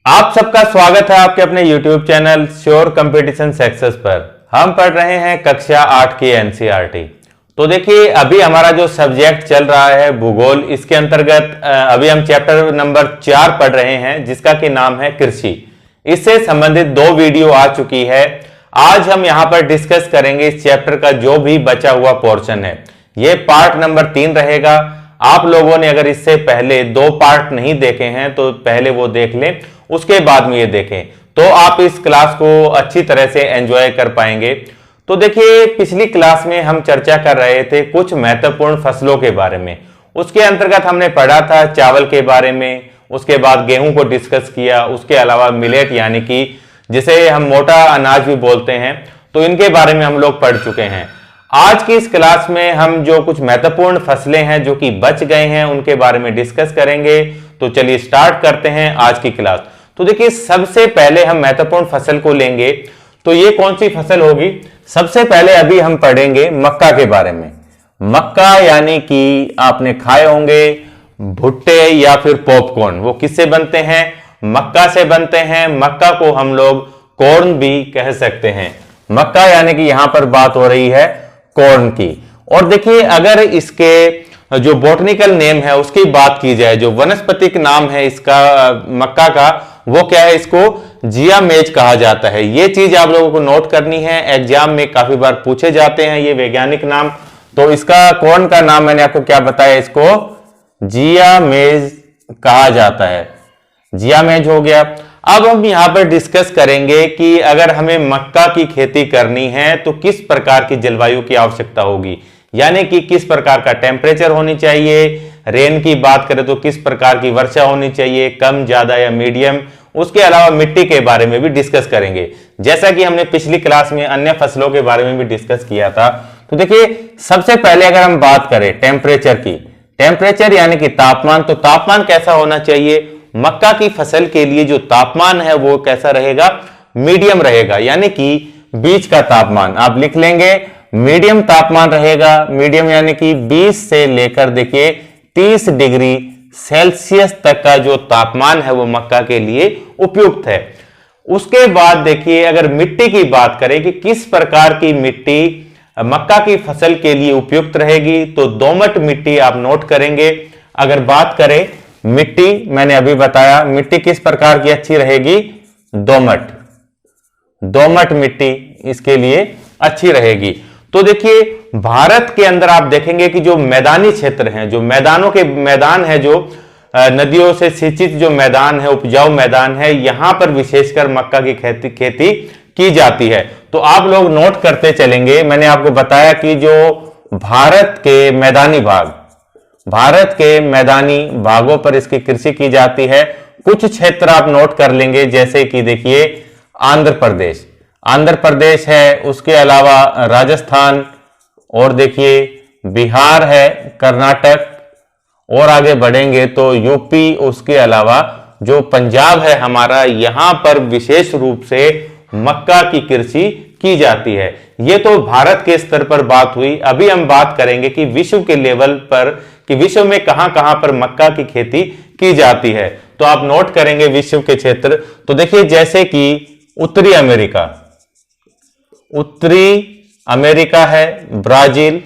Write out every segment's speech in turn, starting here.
आप सबका स्वागत है आपके अपने YouTube channel sure competition success पर। हम पढ़ रहे हैं कक्षा 8 की एनसीईआरटी। तो देखिए अभी हमारा जो सब्जेक्ट चल रहा है भूगोल, इसके अंतर्गत अभी हम चैप्टर नंबर 4 पढ़ रहे हैं जिसका कि नाम है कृषि। इससे संबंधित 2 वीडियो आ चुकी है। आज हम यहाँ पर डिस्कस करेंगे इस चैप्टर का जो भी बचा हुआ पोर्शन है। ये पार्ट नंबर 3 रहेगा। आप लोगों ने अगर इससे पहले 2 पार्ट नहीं देखे हैं तो पहले वो देख लें, उसके बाद में ये देखें तो आप इस क्लास को अच्छी तरह से एंजॉय कर पाएंगे। तो देखिए पिछली क्लास में हम चर्चा कर रहे थे कुछ महत्वपूर्ण फसलों के बारे में। उसके अंतर्गत हमने पढ़ा था चावल के बारे में, उसके बाद गेहूं को डिस्कस किया, उसके अलावा मिलेट यानी कि जिसे हम मोटा अनाज भी बोलते हैं, तो इनके बारे में हम लोग पढ़ चुके हैं। आज की इस क्लास में हम जो कुछ महत्वपूर्ण फसलें हैं जो कि बच गए हैं उनके बारे में डिस्कस करेंगे। तो चलिए स्टार्ट करते हैं आज की क्लास। तो देखिए सबसे पहले हम महत्वपूर्ण फसल को लेंगे। तो ये कौन सी फसल होगी? सबसे पहले अभी हम पढ़ेंगे मक्का के बारे में। मक्का यानी कि आपने खाए होंगे भुट्टे या फिर पॉपकॉर्न। वो किससे बनते हैं? मक्का से बनते हैं। मक्का को हम लोग कॉर्न भी कह सकते हैं। मक्का यानी कि यहां पर बात हो रही है कॉर्न की। और देखिए अगर इसके जो बॉटनिकल नेम है उसकी बात की जाए, जो वनस्पतिक नाम है इसका मक्का का, वो क्या है? इसको जिया मेज कहा जाता है। ये चीज आप लोगों को नोट करनी है, एग्जाम में काफी बार पूछे जाते हैं ये वैज्ञानिक नाम। तो इसका कौन का नाम मैंने आपको क्या बताया? इसको जिया मेज कहा जाता है। जिया मेज हो गया। अब हम यहां पर डिस्कस करेंगे कि अगर हमें मक्का की खेती करनी है तो किस प्रकार की जलवायु की आवश्यकता होगी, यानी कि किस प्रकार का टेम्परेचर होनी चाहिए। रेन की बात करें तो किस प्रकार की वर्षा होनी चाहिए, कम, ज्यादा या मीडियम। उसके अलावा मिट्टी के बारे में भी डिस्कस करेंगे, जैसा कि हमने पिछली क्लास में अन्य फसलों के बारे में भी डिस्कस किया था। तो देखिए सबसे पहले अगर हम बात करें टेम्परेचर की, टेम्परेचर यानी कि तापमान, तो तापमान कैसा होना चाहिए? मक्का की फसल के लिए जो तापमान है वो कैसा रहेगा? मीडियम रहेगा, यानी कि बीच का तापमान आप लिख लेंगे। मीडियम तापमान रहेगा। मीडियम यानी कि 20 से लेकर देखिए 30 डिग्री सेल्सियस तक का जो तापमान है वो मक्का के लिए उपयुक्त है। उसके बाद देखिए अगर मिट्टी की बात करें कि किस प्रकार की मिट्टी मक्का की फसल के लिए उपयुक्त रहेगी, तो दोमट मिट्टी आप नोट करेंगे। अगर बात करें मिट्टी, मैंने अभी बताया मिट्टी किस प्रकार की अच्छी रहेगी? दोमट। दोमट मिट्टी इसके लिए अच्छी रहेगी। तो देखिए भारत के अंदर आप देखेंगे कि जो मैदानी क्षेत्र हैं, जो मैदानों के मैदान है, जो नदियों से सिंचित जो मैदान है, उपजाऊ मैदान है, यहां पर विशेषकर मक्का की खेती की जाती है। तो आप लोग नोट करते चलेंगे। मैंने आपको बताया कि जो भारत के मैदानी भाग, भारत के मैदानी भागों पर इसकी कृषि की जाती है। कुछ क्षेत्र आप नोट कर लेंगे, जैसे कि देखिए आंध्र प्रदेश, आंध्र प्रदेश है, उसके अलावा राजस्थान, और देखिए बिहार है, कर्नाटक, और आगे बढ़ेंगे तो यूपी, उसके अलावा जो पंजाब है हमारा, यहां पर विशेष रूप से मक्का की कृषि की जाती है। ये तो भारत के स्तर पर बात हुई। अभी हम बात करेंगे कि विश्व के लेवल पर, कि विश्व में कहां-कहां पर मक्का की खेती की जाती है। तो आप नोट करेंगे विश्व के क्षेत्र। तो देखिए जैसे कि उत्तरी अमेरिका, उत्तरी अमेरिका है, ब्राजील,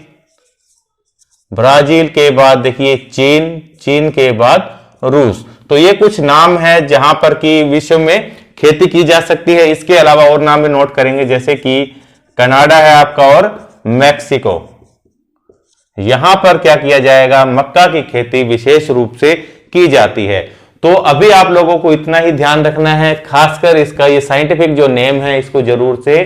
ब्राजील के बाद देखिए चीन, चीन के बाद रूस। तो ये कुछ नाम है जहां पर कि विश्व में खेती की जा सकती है। इसके अलावा और नाम भी नोट करेंगे, जैसे कि कनाडा है आपका, और मैक्सिको। यहां पर क्या किया जाएगा? मक्का की खेती विशेष रूप से की जाती है। तो अभी आप लोगों को इतना ही ध्यान रखना है, खासकर इसका ये साइंटिफिक जो नेम है इसको जरूर से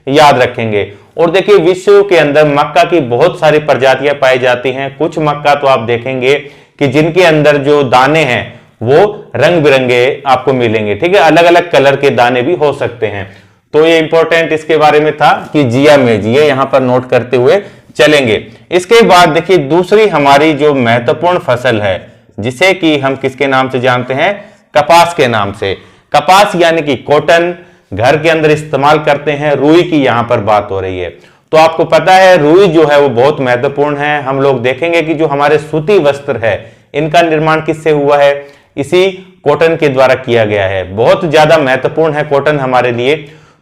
याद रखेंगे। और देखिए विश्व के अंदर मक्का की बहुत सारी प्रजातियां पाई जाती हैं। कुछ मक्का तो आप देखेंगे कि जिनके अंदर जो दाने हैं वो रंग बिरंगे आपको मिलेंगे, ठीक है, अलग अलग कलर के दाने भी हो सकते हैं। तो ये इंपॉर्टेंट इसके बारे में था कि जिया मेज, ये यहां पर नोट करते हुए चलेंगे। इसके बाद देखिए दूसरी हमारी जो महत्वपूर्ण फसल है, जिसे कि हम किसके नाम से जानते हैं? कपास के नाम से। कपास यानी कि कॉटन, घर के अंदर इस्तेमाल करते हैं। रुई की यहां पर बात हो रही है। तो आपको पता है रुई जो है वो बहुत महत्वपूर्ण है। हम लोग देखेंगे कि जो हमारे सूती वस्त्र है इनका निर्माण किससे हुआ है? इसी कॉटन के द्वारा किया गया है। बहुत ज्यादा महत्वपूर्ण है कॉटन हमारे लिए।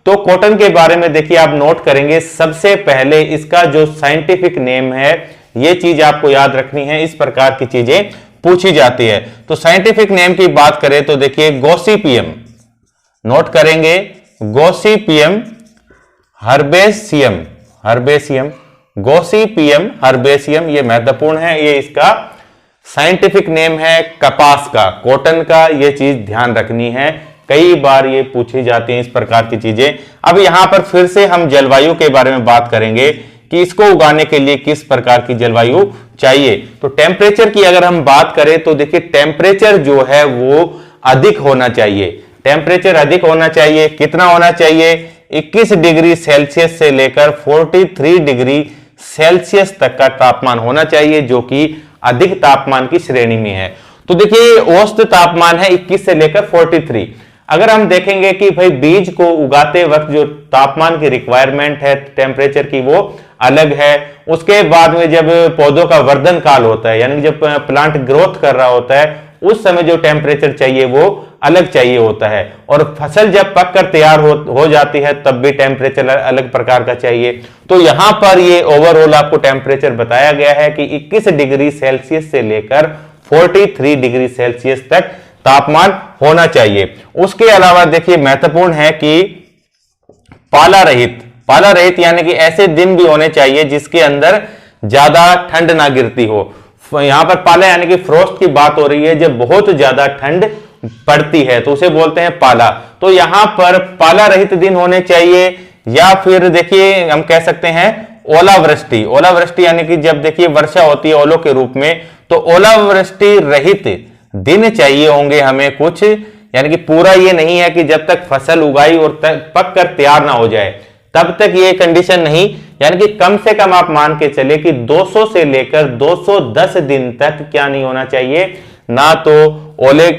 तो कॉटन के बारे में देखिए आप नोट करेंगे, सबसे पहले इसका जो साइंटिफिक नेम है, ये चीज आपको याद रखनी है, इस प्रकार की चीजें पूछी जाती है। तो साइंटिफिक नेम की बात करें तो देखिए गॉसिपियम, नोट करेंगे गॉसिपियम हर्बेसियम, हर्बेसियम, गॉसिपियम हर्बेसियम, ये महत्वपूर्ण है, ये इसका साइंटिफिक नेम है कपास का, कॉटन का, ये चीज ध्यान रखनी है, कई बार ये पूछी जाती हैं इस प्रकार की चीजें। अब यहां पर फिर से हम जलवायु के बारे में बात करेंगे कि इसको उगाने के लिए किस प्रकार की जलवायु चाहिए। तो टेम्परेचर की अगर हम बात करें तो देखिए टेम्परेचर जो है वो अधिक होना चाहिए, टेम्परेचर अधिक होना चाहिए। कितना होना चाहिए? 21 डिग्री सेल्सियस से लेकर 43 डिग्री सेल्सियस तक का तापमान होना चाहिए, जो कि अधिक तापमान की श्रेणी में है। तो देखिए औसत तापमान है 21 से लेकर 43। अगर हम देखेंगे कि भाई बीज को उगाते वक्त जो तापमान की रिक्वायरमेंट है टेम्परेचर की वो अलग है, उसके बाद में जब पौधों का वर्धन काल होता है, यानी जब प्लांट ग्रोथ कर रहा होता है, उस समय जो टेम्परेचर चाहिए वो अलग चाहिए होता है, और फसल जब पककर तैयार हो जाती है तब भी टेम्परेचर अलग प्रकार का चाहिए। तो यहां पर ये ओवरऑल आपको टेम्परेचर बताया गया है कि 21 डिग्री सेल्सियस से लेकर 43 डिग्री सेल्सियस तक तापमान होना चाहिए। उसके अलावा देखिए महत्वपूर्ण है कि पाला रहित, पाला रहित यानी कि ऐसे दिन भी होने चाहिए जिसके अंदर ज्यादा ठंड ना गिरती हो। यहां पर पाला यानी कि फ्रोस्ट की बात हो रही है, जब बहुत ज्यादा ठंड पड़ती है तो उसे बोलते हैं पाला। तो यहां पर पाला रहित दिन होने चाहिए, या फिर देखिए हम कह सकते हैं ओलावृष्टि, ओलावृष्टि यानी कि जब देखिए वर्षा होती है ओलों के रूप में, तो ओलावृष्टि रहित दिन चाहिए होंगे हमें कुछ, यानी कि पूरा ये नहीं है कि जब तक फसल उगाई और पक कर तैयार ना हो जाए तब तक ये कंडीशन नहीं, यानी कि कम से कम आप मान के चले कि 200 से लेकर 210 दिन तक क्या नहीं होना चाहिए, ना तो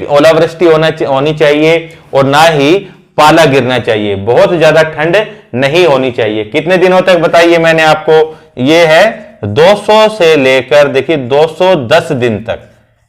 ओलावृष्टि होनी चाहिए और ना ही पाला गिरना चाहिए, बहुत ज्यादा ठंड नहीं होनी चाहिए। कितने दिनों तक बताइए मैंने आपको, ये है 200 से लेकर देखिए 210 दिन तक,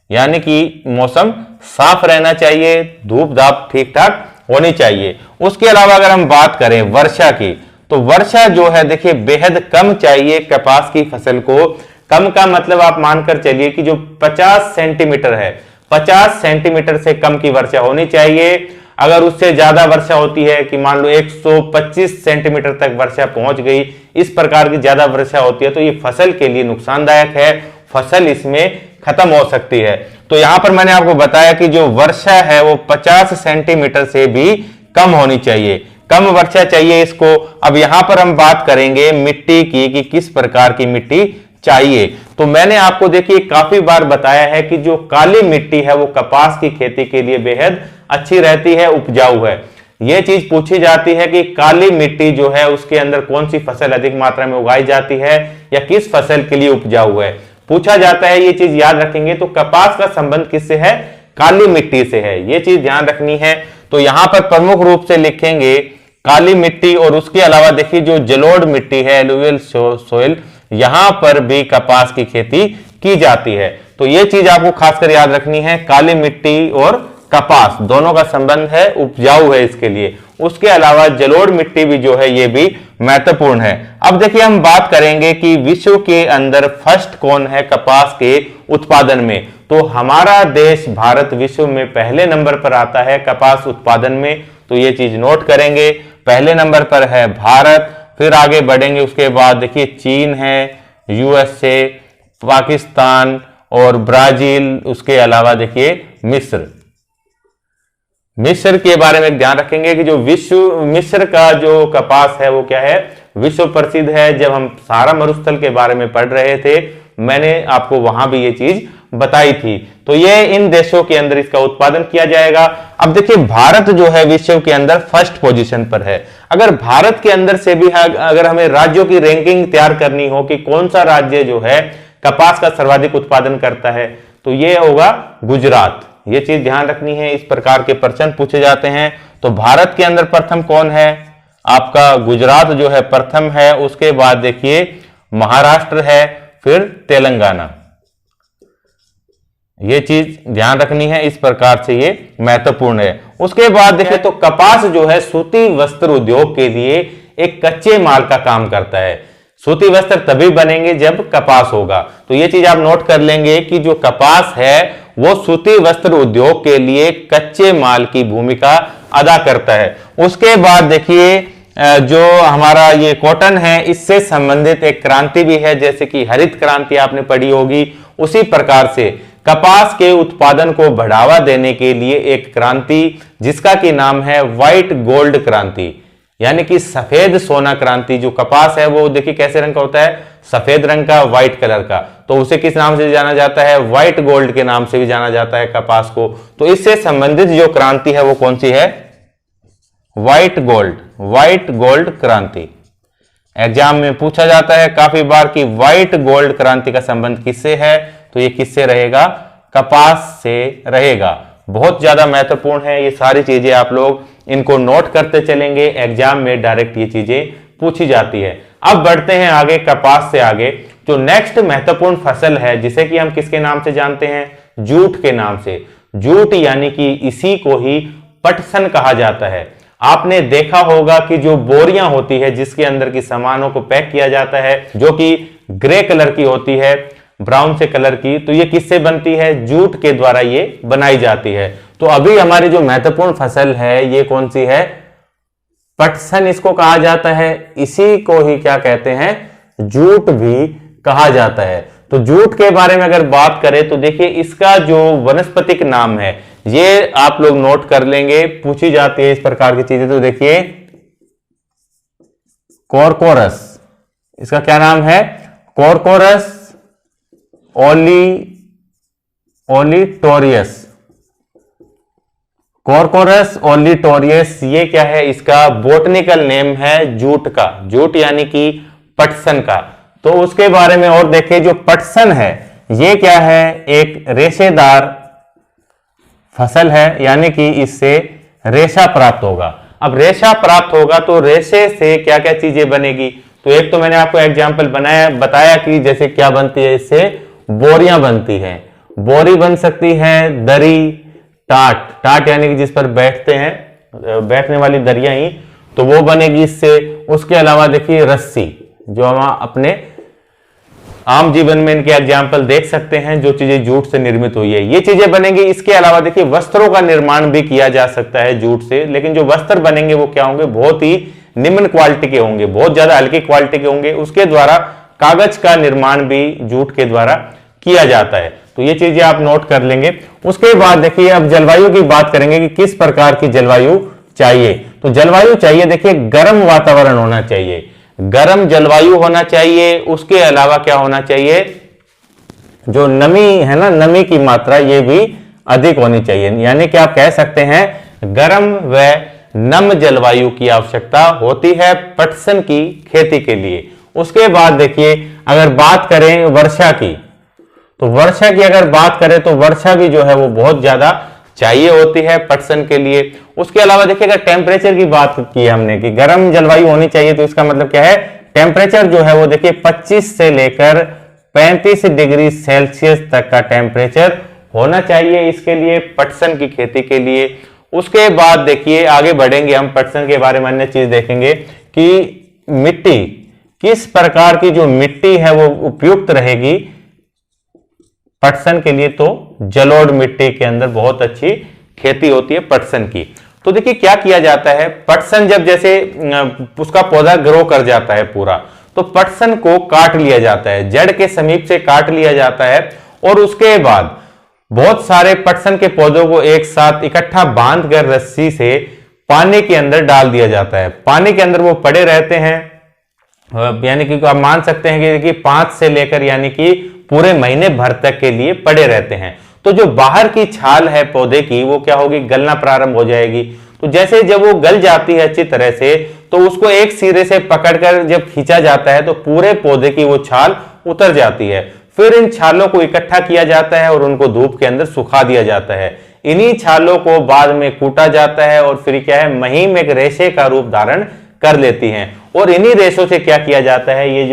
यानी कि मौसम साफ रहना चाहिए, धूप धाप ठीक ठाक होनी चाहिए। उसके अलावा अगर हम बात करें वर्षा की, तो वर्षा जो है देखिए बेहद कम चाहिए कपास की फसल को। कम का मतलब आप मानकर चलिए कि जो 50 सेंटीमीटर है, 50 सेंटीमीटर से कम की वर्षा होनी चाहिए। अगर उससे ज्यादा वर्षा होती है कि मान लो 125 सेंटीमीटर तक वर्षा पहुंच गई, इस प्रकार की ज्यादा वर्षा होती है तो ये फसल के लिए नुकसानदायक है, फसल इसमें खत्म हो सकती है। तो यहां पर मैंने आपको बताया कि जो वर्षा है वो 50 सेंटीमीटर से भी कम होनी चाहिए, कम वर्षा चाहिए इसको। अब यहां पर हम बात करेंगे मिट्टी की कि किस प्रकार की मिट्टी चाहिए। तो मैंने आपको देखिए काफी बार बताया है कि जो काली मिट्टी है वो कपास की खेती के लिए बेहद अच्छी रहती है, उपजाऊ है। यह चीज पूछी जाती है कि काली मिट्टी जो है उसके अंदर कौन सी फसल अधिक मात्रा में उगाई जाती है या किस फसल के लिए उपजाऊ है, पूछा जाता है। ये चीज याद रखेंगे। तो कपास का संबंध किससे है? काली मिट्टी से है, ये चीज ध्यान रखनी है। तो यहां पर प्रमुख रूप से लिखेंगे काली मिट्टी, और उसके अलावा देखिए जो जलोढ़ मिट्टी है एलुवियल सोइल, यहां पर भी कपास की खेती की जाती है। तो ये चीज आपको खासकर याद रखनी है, काली मिट्टी और कपास दोनों का संबंध है, उपजाऊ है इसके लिए। उसके अलावा जलोढ़ मिट्टी भी जो है ये भी महत्वपूर्ण है। अब देखिए हम बात करेंगे कि विश्व के अंदर फर्स्ट कौन है कपास के उत्पादन में। तो हमारा देश भारत विश्व में पहले नंबर पर आता है कपास उत्पादन में, तो ये चीज नोट करेंगे, पहले नंबर पर है भारत। फिर आगे बढ़ेंगे, उसके बाद देखिए चीन है, यूएसए, पाकिस्तान और ब्राजील, उसके अलावा देखिए मिस्र। मिस्र के बारे में ध्यान रखेंगे कि जो मिस्र का जो कपास है वो क्या है, विश्व प्रसिद्ध है। जब हम सहारा मरुस्थल के बारे में पढ़ रहे थे मैंने आपको वहां भी ये चीज बताई थी। तो ये इन देशों के अंदर इसका उत्पादन किया जाएगा। अब देखिए भारत जो है विश्व के अंदर फर्स्ट पोजीशन पर है। अगर भारत के अंदर से भी अगर हमें राज्यों की रैंकिंग तैयार करनी हो कि कौन सा राज्य जो है कपास का सर्वाधिक उत्पादन करता है, तो ये होगा गुजरात। ये चीज ध्यान रखनी है, इस प्रकार के प्रश्न पूछे जाते हैं। तो भारत के अंदर प्रथम कौन है? आपका गुजरात जो है प्रथम है। उसके बाद देखिए महाराष्ट्र है, फिर तेलंगाना। ये चीज ध्यान रखनी है, इस प्रकार से ये महत्वपूर्ण है। उसके बाद देखिए तो कपास जो है सूती वस्त्र उद्योग के लिए एक कच्चे माल का काम करता है। सूती वस्त्र तभी बनेंगे जब कपास होगा, तो ये चीज आप नोट कर लेंगे कि जो कपास है वो सूती वस्त्र उद्योग के लिए कच्चे माल की भूमिका अदा करता है। उसके बाद देखिए जो हमारा ये कॉटन है इससे संबंधित एक क्रांति भी है, जैसे कि हरित क्रांति आपने पढ़ी होगी, उसी प्रकार से कपास के उत्पादन को बढ़ावा देने के लिए एक क्रांति जिसका कि नाम है व्हाइट गोल्ड क्रांति, यानी कि सफेद सोना क्रांति। जो कपास है वो देखिए कैसे रंग का होता है, सफेद रंग का, व्हाइट कलर का, तो उसे किस नाम से जाना जाता है, व्हाइट गोल्ड के नाम से भी जाना जाता है कपास को। तो इससे संबंधित जो क्रांति है वो कौन सी है, व्हाइट गोल्ड क्रांति। एग्जाम में पूछा जाता है काफी बार कि व्हाइट गोल्ड क्रांति का संबंध किससे है, तो ये किससे रहेगा, कपास से रहेगा। बहुत ज्यादा महत्वपूर्ण है ये सारी चीजें, आप लोग इनको नोट करते चलेंगे, एग्जाम में डायरेक्ट ये चीजें पूछी जाती है। अब बढ़ते हैं आगे, कपास से आगे जो नेक्स्ट महत्वपूर्ण फसल है जिसे कि हम किसके नाम से जानते हैं, जूट के नाम से। जूट यानी कि इसी को ही पटसन कहा जाता है। आपने देखा होगा कि जो बोरियां होती है जिसके अंदर की सामानों को पैक किया जाता है, जो कि ग्रे कलर की होती है, ब्राउन से कलर की, तो ये किससे बनती है, जूट के द्वारा ये बनाई जाती है। तो अभी हमारी जो महत्वपूर्ण फसल है ये कौन सी है, पटसन इसको कहा जाता है, इसी को ही क्या कहते हैं, जूट भी कहा जाता है। तो जूट के बारे में अगर बात करें तो देखिए इसका जो वनस्पतिक नाम है ये आप लोग नोट कर लेंगे, पूछी जाती है इस प्रकार की चीजें। तो देखिए कोरकोरस, इसका क्या नाम है, कोरकोरस ओलिटोरियस, कोरकोरस ओलिटोरियस, ये क्या है, इसका बोटनिकल नेम है जूट का, जूट यानी कि पटसन का। तो उसके बारे में और देखें, जो पटसन है ये क्या है, एक रेशेदार फसल है, यानी कि इससे रेशा प्राप्त होगा। अब रेशा प्राप्त होगा तो रेशे से क्या क्या चीजें बनेगी, तो एक तो मैंने आपको एग्जाम्पल बताया कि जैसे क्या बनती है, इससे बोरियां बनती हैं, बोरी बन सकती है, दरी, टाट यानी कि जिस पर बैठते हैं, बैठने वाली दरिया ही, तो वो बनेगी इससे। उसके अलावा देखिए रस्सी, जो हम अपने आम जीवन में इनके एग्जाम्पल देख सकते हैं, जो चीजें जूट से निर्मित हुई है ये चीजें बनेंगी। इसके अलावा देखिए वस्त्रों का निर्माण भी किया जा सकता है जूट से, लेकिन जो वस्त्र बनेंगे वो क्या होंगे, बहुत ही निम्न क्वालिटी के होंगे, बहुत ज्यादा हल्की क्वालिटी के होंगे। उसके द्वारा कागज का निर्माण भी जूट के द्वारा किया जाता है, तो ये चीजें आप नोट कर लेंगे। उसके बाद देखिए अब जलवायु की बात करेंगे कि किस प्रकार की जलवायु चाहिए। तो जलवायु चाहिए देखिए गर्म वातावरण होना चाहिए, गर्म जलवायु होना चाहिए। उसके अलावा क्या होना चाहिए, जो नमी है ना, नमी की मात्रा ये भी अधिक होनी चाहिए, यानी कि आप कह सकते हैं गर्म व नम जलवायु की आवश्यकता होती है पटसन की खेती के लिए। उसके बाद देखिए अगर बात करें वर्षा की, तो वर्षा की अगर बात करें तो वर्षा भी जो है वो बहुत ज्यादा चाहिए होती है पटसन के लिए। उसके अलावा देखिए अगर टेम्परेचर की बात की हमने कि गर्म जलवायु होनी चाहिए, तो इसका मतलब क्या है, टेम्परेचर जो है वो देखिए 25 से लेकर 35 डिग्री सेल्सियस तक का टेम्परेचर होना चाहिए इसके लिए, पटसन की खेती के लिए। उसके बाद देखिए आगे बढ़ेंगे हम, पटसन के बारे में अन्य चीज देखेंगे कि मिट्टी, किस प्रकार की जो मिट्टी है वो उपयुक्त रहेगी पटसन के लिए। तो जलोढ़ मिट्टी के अंदर बहुत अच्छी खेती होती है पटसन की। तो देखिए क्या किया जाता है, पटसन जब जैसे उसका पौधा ग्रो कर जाता है पूरा, तो पटसन को काट लिया जाता है, जड़ के समीप से काट लिया जाता है, और उसके बाद बहुत सारे पटसन के पौधों को एक साथ इकट्ठा बांधकर रस्सी से पानी के अंदर डाल दिया जाता है। पानी के अंदर वो पड़े रहते हैं, यानी कि आप मान सकते हैं कि 5 से लेकर यानी कि पूरे महीने भर तक के लिए पड़े रहते हैं। तो जो बाहर की छाल है पौधे की वो क्या होगी, गलना प्रारंभ हो जाएगी। तो जैसे जब वो गल जाती है अच्छी तरह से, तो उसको एक सिरे से पकड़कर जब खींचा जाता है तो पूरे पौधे की वो छाल उतर जाती है। फिर इन छालों को इकट्ठा किया जाता है और उनको धूप के अंदर सुखा दिया जाता है। इन्हीं छालों को बाद में कूटा जाता है और फिर क्या है, महीम एक रेशे का रूप धारण कर लेती हैं। और इन्हीं रेशों से क्या किया जाता है, ये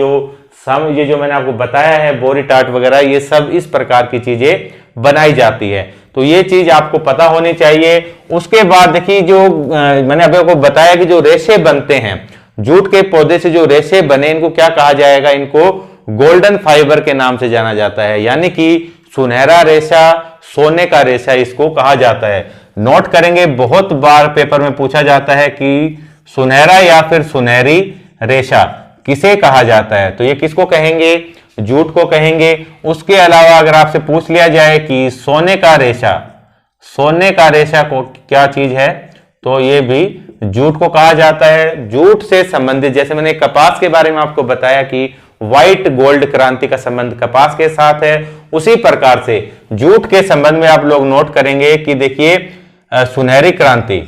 जो मैंने आपको बताया है, बोरी टाट वगैरह, ये सब इस प्रकार की चीजें बनाई जाती है। तो ये चीज आपको पता होनी चाहिए। उसके बाद देखिए जो मैंने अभी आपको बताया कि जो रेशे बनते हैं जूट के पौधे से, जो रेशे बने इनको क्या कहा जाएगा, इनको गोल्डन फाइबर के नाम से जाना जाता है, यानी कि सुनहरा रेशा, सोने का रेशा इसको कहा जाता है। नोट करेंगे, बहुत बार पेपर में पूछा जाता है कि सुनहरा या फिर सुनहरी रेशा किसे कहा जाता है, तो ये किसको कहेंगे, जूट को कहेंगे। उसके अलावा अगर आपसे पूछ लिया जाए कि सोने का रेशा, सोने का रेशा को क्या चीज है, तो ये भी जूट को कहा जाता है। जूट से संबंधित, जैसे मैंने कपास के बारे में आपको बताया कि व्हाइट गोल्ड क्रांति का संबंध कपास के साथ है, उसी प्रकार से जूट के संबंध में आप लोग नोट करेंगे कि देखिए सुनहरी क्रांति,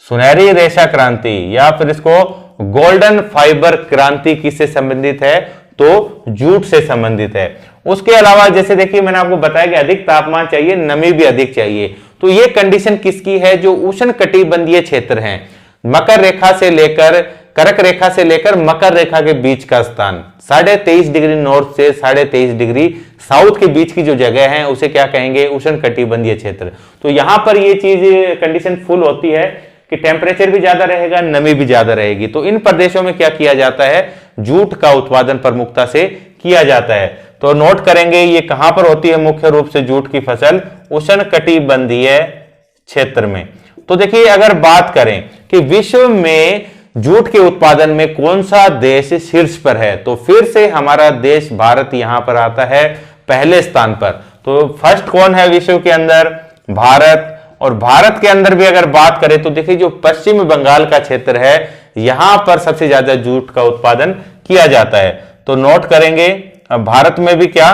सुनहरी रेशा क्रांति या फिर इसको गोल्डन फाइबर क्रांति किससे संबंधित है, तो जूट से संबंधित है। उसके अलावा जैसे देखिए मैंने आपको बताया कि अधिक तापमान चाहिए, नमी भी अधिक चाहिए, तो ये कंडीशन किसकी है, जो उष्ण कटिबंधीय क्षेत्र हैं, मकर रेखा से लेकर, कर्क रेखा से लेकर मकर रेखा के बीच का स्थान, 23.5 डिग्री नॉर्थ से 23.5 डिग्री साउथ के बीच की जो जगह है उसे क्या कहेंगे, उष्ण कटिबंधीय क्षेत्र। तो यहां पर ये चीज कंडीशन फुल होती है कि टेम्परेचर भी ज्यादा रहेगा, नमी भी ज्यादा रहेगी। तो इन प्रदेशों में क्या किया जाता है, जूट का उत्पादन प्रमुखता से किया जाता है। तो नोट करेंगे ये कहां पर होती है मुख्य रूप से जूट की फसल, उष्ण कटिबंधीय क्षेत्र में। तो देखिए अगर बात करें कि विश्व में जूट के उत्पादन में कौन सा देश शीर्ष पर है, तो फिर से हमारा देश भारत यहां पर आता है पहले स्थान पर। तो फर्स्ट कौन है विश्व के अंदर, भारत। और भारत के अंदर भी अगर बात करें तो देखिए जो पश्चिम बंगाल का क्षेत्र है यहां पर सबसे ज्यादा जूट का उत्पादन किया जाता है। तो नोट करेंगे अब भारत में भी क्या,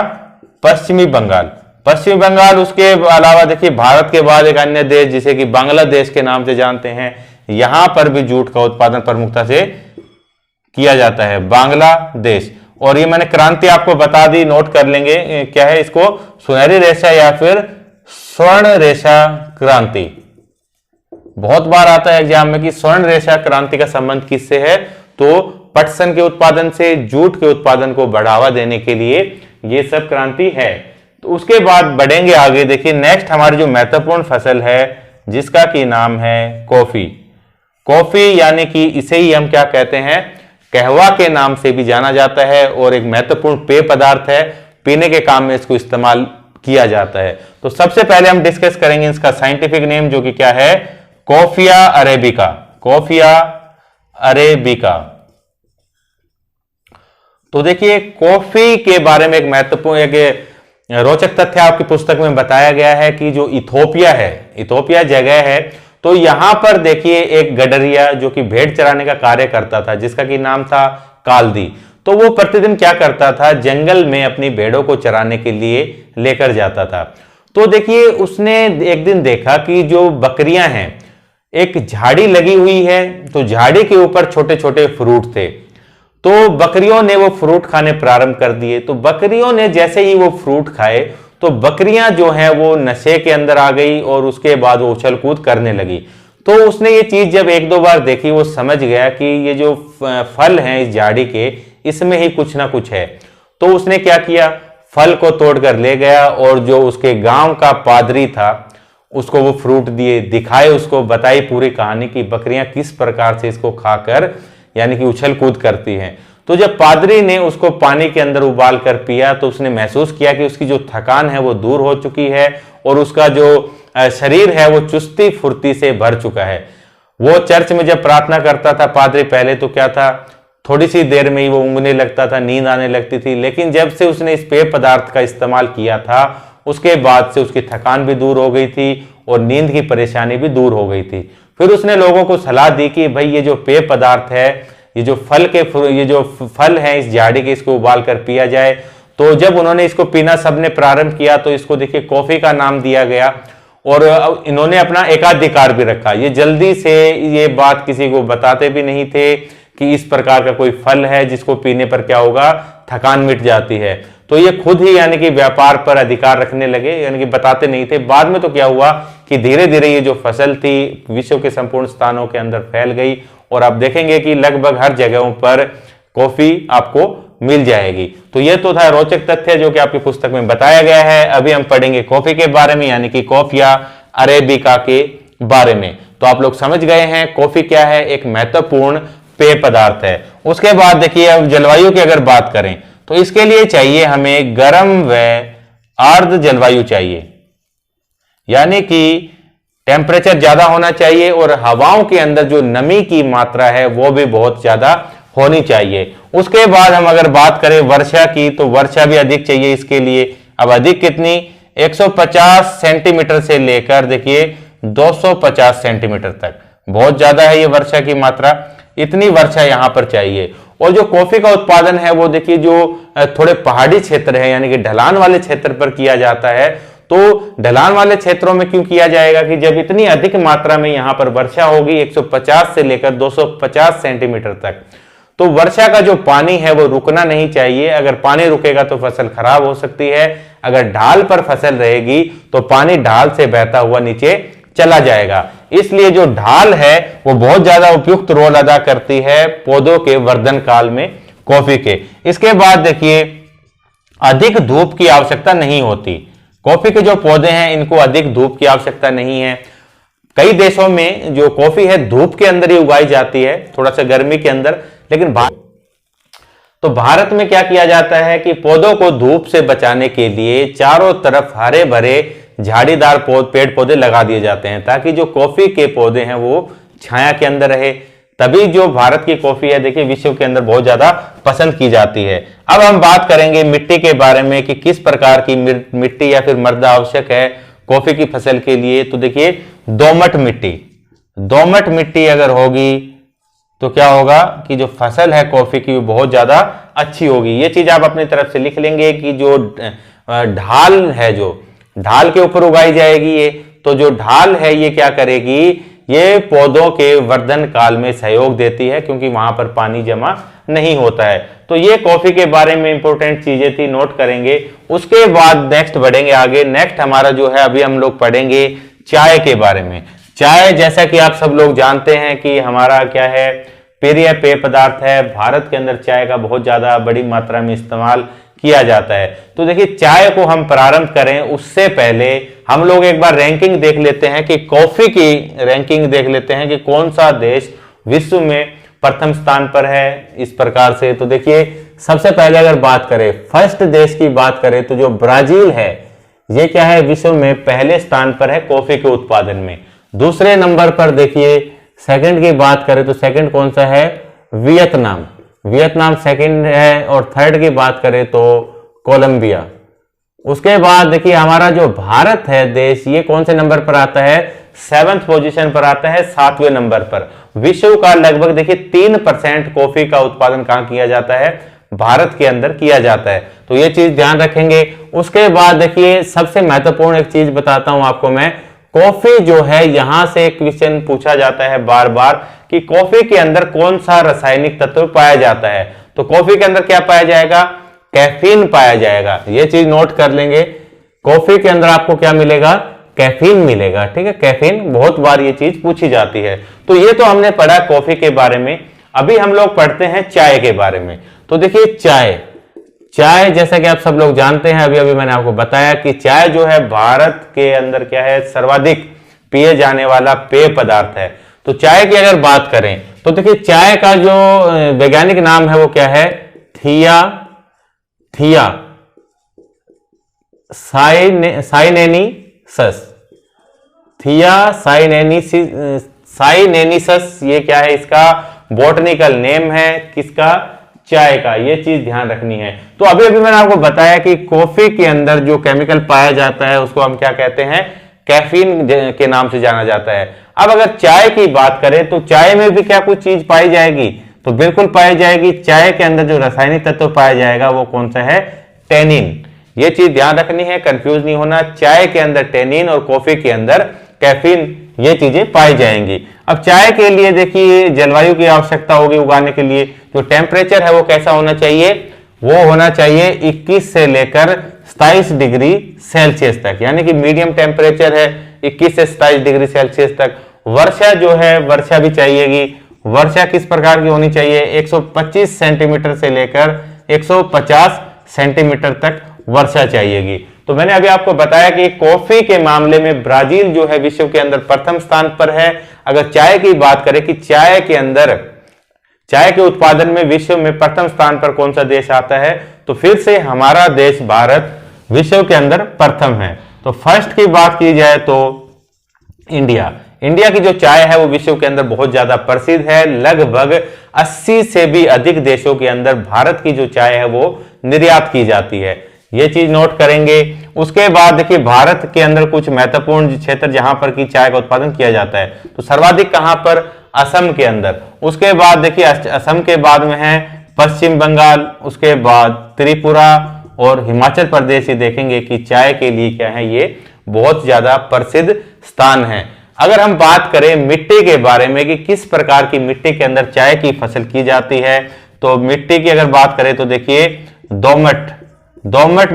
पश्चिमी बंगाल, पश्चिमी बंगाल। उसके अलावा देखिए भारत के बाद एक अन्य देश जिसे कि बांग्लादेश के नाम से जानते हैं, यहां पर भी जूट का उत्पादन प्रमुखता से किया जाता है, बांग्लादेश। और ये मैंने क्रांति आपको बता दी, नोट कर लेंगे क्या है इसको, सुनहरी रेशा या फिर स्वर्ण रेशा क्रांति। बहुत बार आता है एग्जाम में कि स्वर्ण रेशा क्रांति का संबंध किससे है, तो पटसन के उत्पादन से, जूट के उत्पादन को बढ़ावा देने के लिए ये सब क्रांति है। तो उसके बाद बढ़ेंगे आगे, देखिए नेक्स्ट हमारी जो महत्वपूर्ण फसल है जिसका की नाम है कॉफी। कॉफी यानी कि इसे ही हम क्या कहते हैं, कहवा के नाम से भी जाना जाता है और एक महत्वपूर्ण पेय पदार्थ है, पीने के काम में इसको इस्तेमाल किया जाता है। तो सबसे पहले हम डिस्कस करेंगे इसका साइंटिफिक नेम जो कि क्या है, कॉफिया अरेबिका, कॉफिया अरेबिका। तो देखिए कॉफी के बारे में एक महत्वपूर्ण, एक रोचक तथ्य आपकी पुस्तक में बताया गया है कि जो इथोपिया है, इथोपिया जगह है, तो यहां पर देखिए एक गडरिया जो कि भेड़ चराने का कार्य करता था जिसका कि नाम था काल्दी। तो वो प्रतिदिन क्या करता था, जंगल में अपनी भेड़ों को चराने के लिए लेकर जाता था। तो देखिए उसने एक दिन देखा कि जो बकरियां हैं, एक झाड़ी लगी हुई है, तो झाड़ी के ऊपर छोटे छोटे फ्रूट थे, तो बकरियों ने वो फ्रूट खाने प्रारंभ कर दिए। तो बकरियों ने जैसे ही वो फ्रूट खाए तो बकरियां जो हैं वो नशे के अंदर आ गई और उसके बाद वो उछल कूद करने लगी। तो उसने ये चीज जब एक दो बार देखी, वो समझ गया कि ये जो फल हैं इस झाड़ी के, इसमें ही कुछ ना कुछ है। तो उसने क्या किया, फल को तोड़कर ले गया और जो उसके गांव का पादरी था उसको वो फ्रूट दिए, दिखाए, उसको बताई पूरी कहानी की बकरियां किस प्रकार से इसको खाकर यानी कि उछल कूद करती हैं। तो जब पादरी ने उसको पानी के अंदर उबाल कर पिया तो उसने महसूस किया कि उसकी जो थकान है वो दूर हो चुकी है और उसका जो शरीर है वो चुस्ती फुर्ती से भर चुका है। वो चर्च में जब प्रार्थना करता था पादरी, पहले तो क्या था, थोड़ी सी देर में ही वो ऊँघने लगता था, नींद आने लगती थी, लेकिन जब से उसने इस पेय पदार्थ का इस्तेमाल किया था उसके बाद से उसकी थकान भी दूर हो गई थी और नींद की परेशानी भी दूर हो गई थी। फिर उसने लोगों को सलाह दी कि भाई ये जो पेय पदार्थ है, ये जो फल है इस झाड़ी के, इसको उबाल कर पिया जाए। तो जब उन्होंने इसको पीना सबने प्रारंभ किया तो इसको देखिए कॉफी का नाम दिया गया और इन्होंने अपना एकाधिकार भी रखा। ये जल्दी से ये बात किसी को बताते भी नहीं थे कि इस प्रकार का कोई फल है जिसको पीने पर क्या होगा, थकान मिट जाती है। तो ये खुद ही यानी कि व्यापार पर अधिकार रखने लगे, यानी कि बताते नहीं थे। बाद में तो क्या हुआ कि धीरे धीरे ये जो फसल थी विश्व के संपूर्ण स्थानों के अंदर फैल गई और आप देखेंगे कि लगभग हर जगहों पर कॉफी आपको मिल जाएगी। तो ये तो था रोचक तथ्य जो कि आपकी पुस्तक में बताया गया है। अभी हम पढ़ेंगे कॉफी के बारे में, यानी कि कॉफिया अरेबिका के बारे में। तो आप लोग समझ गए हैं कॉफी क्या है, एक महत्वपूर्ण पेय पदार्थ है। उसके बाद देखिए, अब जलवायु की अगर बात करें तो इसके लिए चाहिए हमें गर्म व आर्द्र जलवायु चाहिए, यानी कि टेम्परेचर ज्यादा होना चाहिए और हवाओं के अंदर जो नमी की मात्रा है वो भी बहुत ज्यादा होनी चाहिए। उसके बाद हम अगर बात करें वर्षा की, तो वर्षा भी अधिक चाहिए इसके लिए। अब अधिक कितनी, 150 सेंटीमीटर से लेकर देखिए 250 सेंटीमीटर तक, बहुत ज्यादा है ये वर्षा की मात्रा, इतनी वर्षा यहां पर चाहिए। और जो कॉफी का उत्पादन है वो देखिए जो थोड़े पहाड़ी क्षेत्र है, यानी कि ढलान वाले क्षेत्र पर किया जाता है। तो ढलान वाले क्षेत्रों में क्यों किया जाएगा कि जब इतनी अधिक मात्रा में यहां पर वर्षा होगी 150 से लेकर 250 सेंटीमीटर तक, तो वर्षा का जो पानी है वो रुकना नहीं चाहिए। अगर पानी रुकेगा तो फसल खराब हो सकती है। अगर ढाल पर फसल रहेगी तो पानी ढाल से बहता हुआ नीचे चला जाएगा। इसलिए जो ढाल है वो बहुत ज्यादा उपयुक्त रोल अदा करती है पौधों के वर्धन काल में कॉफी के। इसके बाद देखिए, अधिक धूप की आवश्यकता नहीं होती। कॉफी के जो पौधे हैं इनको अधिक धूप की आवश्यकता नहीं है। कई देशों में जो कॉफी है धूप के अंदर ही उगाई जाती है, थोड़ा सा गर्मी के अंदर, लेकिन भारत में क्या किया जाता है कि पौधों को धूप से बचाने के लिए चारों तरफ हरे भरे झाड़ीदार पेड़ पौधे लगा दिए जाते हैं, ताकि जो कॉफी के पौधे हैं वो छाया के अंदर रहे। तभी जो भारत की कॉफी है देखिए विश्व के अंदर बहुत ज्यादा पसंद की जाती है। अब हम बात करेंगे मिट्टी के बारे में कि किस प्रकार की मिट्टी या फिर मृदा आवश्यक है कॉफी की फसल के लिए। तो देखिए, दोमट मिट्टी अगर होगी तो क्या होगा कि जो फसल है कॉफी की वो बहुत ज्यादा अच्छी होगी। ये चीज आप अपनी तरफ से लिख लेंगे कि जो ढाल है, जो ढाल के ऊपर उगाई जाएगी ये, तो जो ढाल है ये क्या करेगी, ये पौधों के वर्धन काल में सहयोग देती है, क्योंकि वहां पर पानी जमा नहीं होता है। तो ये कॉफी के बारे में इंपॉर्टेंट चीजें थी, नोट करेंगे। उसके बाद नेक्स्ट बढ़ेंगे आगे। नेक्स्ट हमारा जो है अभी हम लोग पढ़ेंगे चाय के बारे में। चाय, जैसा कि आप सब लोग जानते हैं कि हमारा क्या है, प्रिय पेय पदार्थ है। भारत के अंदर चाय का बहुत ज्यादा बड़ी मात्रा में इस्तेमाल किया जाता है। तो देखिए, चाय को हम प्रारंभ करें उससे पहले हम लोग एक बार रैंकिंग देख लेते हैं कि कॉफी की रैंकिंग देख लेते हैं कि कौन सा देश विश्व में प्रथम स्थान पर है इस प्रकार से। तो देखिए, सबसे पहले अगर बात करें फर्स्ट देश की बात करें तो जो ब्राजील है, ये क्या है, विश्व में पहले स्थान पर है कॉफी के उत्पादन में। दूसरे नंबर पर देखिए, सेकंड की बात करें तो सेकंड कौन सा है, वियतनाम सेकंड है। और थर्ड की बात करें तो कोलंबिया। उसके बाद देखिए हमारा जो भारत है देश, ये कौन से नंबर पर आता है, 7th पोजीशन पर आता है, 7वें नंबर पर। विश्व का लगभग देखिए 3% कॉफी का उत्पादन कहां किया जाता है, भारत के अंदर किया जाता है। तो ये चीज ध्यान रखेंगे। उसके बाद देखिए सबसे महत्वपूर्ण एक चीज बताता हूं आपको मैं, कॉफी जो है, यहां से एक क्वेश्चन पूछा जाता है बार बार कि कॉफी के अंदर कौन सा रासायनिक तत्व पाया जाता है। तो कॉफी के अंदर क्या पाया जाएगा, कैफीन पाया जाएगा। ये चीज नोट कर लेंगे, कॉफी के अंदर आपको क्या मिलेगा, कैफीन मिलेगा। ठीक है, कैफीन बहुत बार ये चीज पूछी जाती है। तो ये तो हमने पढ़ा कॉफी के बारे में। अभी हम लोग पढ़ते हैं चाय के बारे में। तो देखिए, चाय जैसा कि आप सब लोग जानते हैं, अभी मैंने आपको बताया कि चाय जो है भारत के अंदर क्या है, सर्वाधिक पिए जाने वाला पेय पदार्थ है। तो चाय की अगर बात करें तो देखिए, चाय का जो वैज्ञानिक नाम है वो क्या है, थिया साइनेनिसस, ये क्या है, इसका बॉटनिकल नेम है किसका, चाय का। ये चीज ध्यान रखनी है। तो अभी मैंने आपको बताया कि कॉफी के अंदर जो केमिकल पाया जाता है उसको हम क्या कहते हैं, कैफीन के नाम से जाना जाता है। अब अगर चाय की बात करें तो चाय में भी क्या कुछ चीज पाई जाएगी, तो बिल्कुल पाई जाएगी। चाय के अंदर जो रासायनिक तत्व पाया जाएगा वो कौन सा है, टेनिन। ये चीज ध्यान रखनी है, कंफ्यूज नहीं होना। चाय के अंदर टेनिन और कॉफी के अंदर कैफीन, ये चीजें पाई जाएंगी। अब चाय के लिए देखिए जलवायु की आवश्यकता होगी उगाने के लिए। जो टेम्परेचर है वो कैसा होना चाहिए, वो होना चाहिए 21 से लेकर 27 डिग्री सेल्सियस तक, यानी कि मीडियम टेम्परेचर है 21 से 27 डिग्री सेल्सियस तक। वर्षा जो है, वर्षा भी चाहिएगी। वर्षा किस प्रकार की होनी चाहिए, 125 सेंटीमीटर से लेकर 150 सेंटीमीटर तक वर्षा चाहिएगी। तो मैंने अभी आपको बताया कि कॉफी के मामले में ब्राजील जो है विश्व के अंदर प्रथम स्थान पर है। अगर चाय की बात करें कि चाय के उत्पादन में विश्व में प्रथम स्थान पर कौन सा देश आता है, तो फिर से हमारा देश भारत विश्व के अंदर प्रथम है। तो फर्स्ट की बात की जाए तो इंडिया की जो चाय है वो विश्व के अंदर बहुत ज्यादा प्रसिद्ध है। लगभग 80 से भी अधिक देशों के अंदर भारत की जो चाय है वो निर्यात की जाती है, ये चीज नोट करेंगे। उसके बाद देखिए भारत के अंदर कुछ महत्वपूर्ण क्षेत्र जहां पर की चाय का उत्पादन किया जाता है, तो सर्वाधिक कहां पर, असम के अंदर। उसके बाद देखिए असम के बाद में है पश्चिम बंगाल, उसके बाद त्रिपुरा और हिमाचल प्रदेश ही देखेंगे कि चाय के लिए क्या है, ये बहुत ज्यादा प्रसिद्ध स्थान है। अगर हम बात करें मिट्टी के बारे में कि किस प्रकार की मिट्टी के अंदर चाय की फसल की जाती है, तो मिट्टी की अगर बात करें तो देखिए दोमट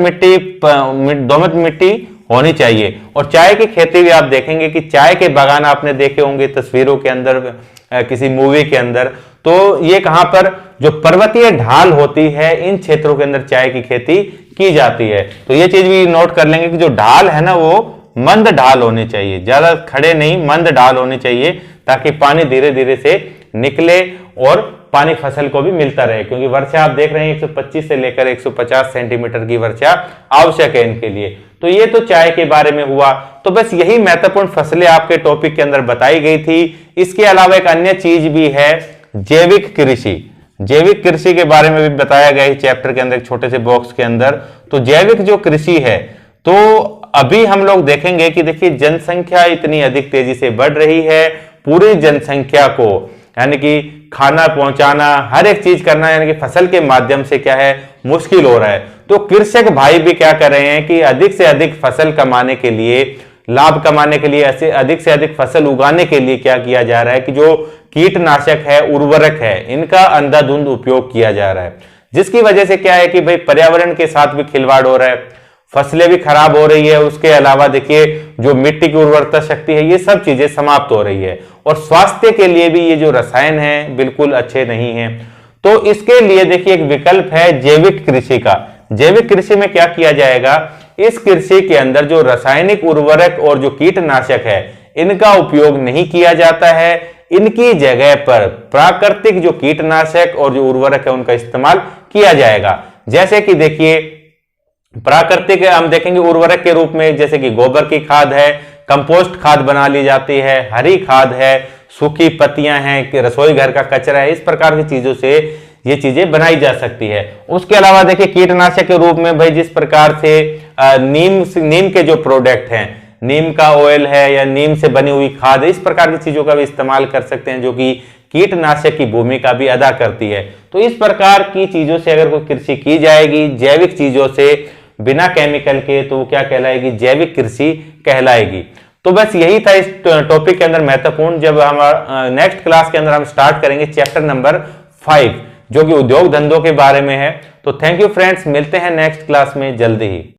मिट्टी होनी चाहिए। और चाय की खेती भी आप देखेंगे कि चाय के बागान आपने देखे होंगे तस्वीरों के अंदर, किसी मूवी के अंदर, तो ये कहां पर जो पर्वतीय ढाल होती है इन क्षेत्रों के अंदर चाय की खेती की जाती है। तो ये चीज भी नोट कर लेंगे कि जो ढाल है ना वो मंद ढाल होनी चाहिए, ज्यादा खड़े नहीं, मंद ढाल होनी चाहिए, ताकि पानी धीरे धीरे से निकले और पानी फसल को भी मिलता रहे, क्योंकि वर्षा आप देख रहे हैं 125 से लेकर 150 सेंटीमीटर की वर्षा आवश्यक है इनके लिए। तो ये तो चाय के बारे में हुआ। तो बस यही महत्वपूर्ण फसलें आपके टॉपिक के अंदर बताई गई थी। इसके अलावा एक अन्य चीज भी है, जैविक कृषि। जैविक कृषि के बारे में भी बताया गया है चैप्टर के अंदर, एक छोटे से बॉक्स के अंदर। तो जैविक जो कृषि है, तो अभी हम लोग देखेंगे कि देखिए जनसंख्या इतनी अधिक तेजी से बढ़ रही है, पूरी जनसंख्या को यानी कि खाना पहुंचाना, हर एक चीज करना, यानी कि फसल के माध्यम से क्या है, मुश्किल हो रहा है। तो कृषक भाई भी क्या कर रहे हैं कि अधिक से अधिक फसल कमाने के लिए, लाभ कमाने के लिए, ऐसे अधिक से अधिक फसल उगाने के लिए क्या किया जा रहा है कि जो कीटनाशक है, उर्वरक है, इनका अंधाधुंध उपयोग किया जा रहा है, जिसकी वजह से क्या है कि भाई पर्यावरण के साथ भी खिलवाड़ हो रहा है, फसलें भी खराब हो रही है। उसके अलावा देखिए जो मिट्टी की उर्वरता शक्ति है, ये सब चीजें समाप्त हो रही है, और स्वास्थ्य के लिए भी ये जो रसायन है बिल्कुल अच्छे नहीं है। तो इसके लिए देखिए एक विकल्प है जैविक कृषि का। जैविक कृषि में क्या किया जाएगा, इस कृषि के अंदर जो रासायनिक उर्वरक और जो कीटनाशक है इनका उपयोग नहीं किया जाता है, इनकी जगह पर प्राकृतिक जो कीटनाशक और जो उर्वरक है उनका इस्तेमाल किया जाएगा। जैसे कि देखिए प्राकृतिक हम देखेंगे उर्वरक के रूप में, जैसे कि गोबर की खाद है, कंपोस्ट खाद बना ली जाती है, हरी खाद है, सूखी पत्तियां हैं, कि रसोई घर का कचरा है, इस प्रकार की चीजों से ये चीजें बनाई जा सकती है। उसके अलावा देखिए कीटनाशक के रूप में भाई जिस प्रकार से नीम के जो प्रोडक्ट हैं, नीम का ऑयल है या नीम से बनी हुई खाद है, इस प्रकार की चीजों का भी इस्तेमाल कर सकते हैं, जो कि कीटनाशक की भूमिका भी अदा करती है। तो इस प्रकार की चीजों से अगर कोई कृषि की जाएगी, जैविक चीजों से, बिना केमिकल के, तो क्या कहलाएगी, जैविक कृषि कहलाएगी। तो बस यही था इस टॉपिक के अंदर महत्वपूर्ण। जब हम नेक्स्ट क्लास के अंदर हम स्टार्ट करेंगे चैप्टर नंबर 5, जो कि उद्योग धंधों के बारे में है। तो थैंक यू फ्रेंड्स, मिलते हैं नेक्स्ट क्लास में जल्दी ही।